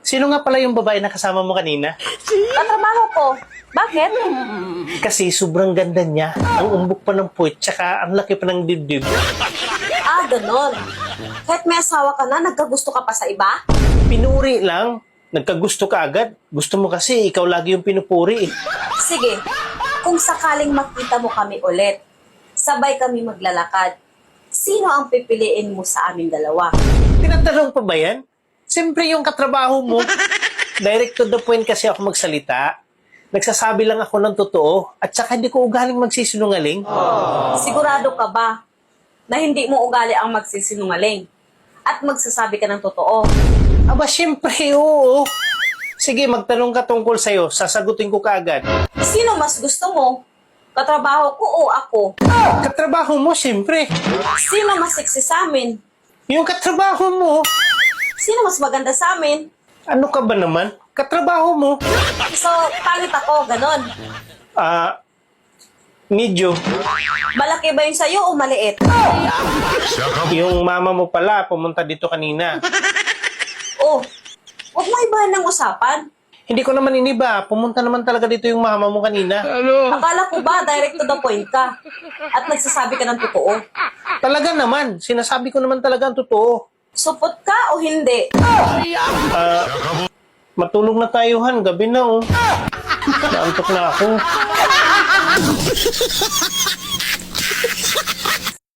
Sino nga pala yung babae na kasama mo kanina? Katrabaho ko. Bakit? Kasi sobrang ganda niya. Ang umbok pa ng puwet, tsaka ang laki pa ng dibdib. Ah, ganon. Kahit may asawa ka na, nagkagusto ka pa sa iba? Pinuri lang. Nagkagusto ka agad. Gusto mo kasi ikaw lagi yung pinupuri eh. Sige, kung sakaling makita mo kami ulit, sabay kami maglalakad, sino ang pipiliin mo sa aming dalawa? Tinatanong pa ba yan? Siyempre yung katrabaho mo. Direct to the point kasi ako magsalita. Nagsasabi lang ako ng totoo at saka hindi ko ugaling magsisinungaling. Sigurado ka ba na hindi mo ugali ang magsisinungaling at magsasabi ka ng totoo? Aba, siyempre, oo. Sige, magtanong ka tungkol sa'yo. Sasagutin ko kaagad. Sino mas gusto mo? Katrabaho ko o ako? Katrabaho mo, siyempre. Sino mas seksi sa amin? Yung katrabaho mo. Sino mas maganda sa amin? Ano ka ba naman? Katrabaho mo. So, pangit ako, ganon. Medyo. Malaki ba yung sa'yo o maliit? Yung mama mo pala, pumunta dito kanina. Oh, huwag mo ibahan ng usapan. Hindi ko naman iniba. Pumunta naman talaga dito yung mama mo kanina. Akala ko ba direct to the point ka at nagsasabi ka ng totoo? Talaga naman. Sinasabi ko naman talaga ang totoo. Supot ka o hindi? Matulog na tayo, Han. Gabi na, oh. Naantok na ako.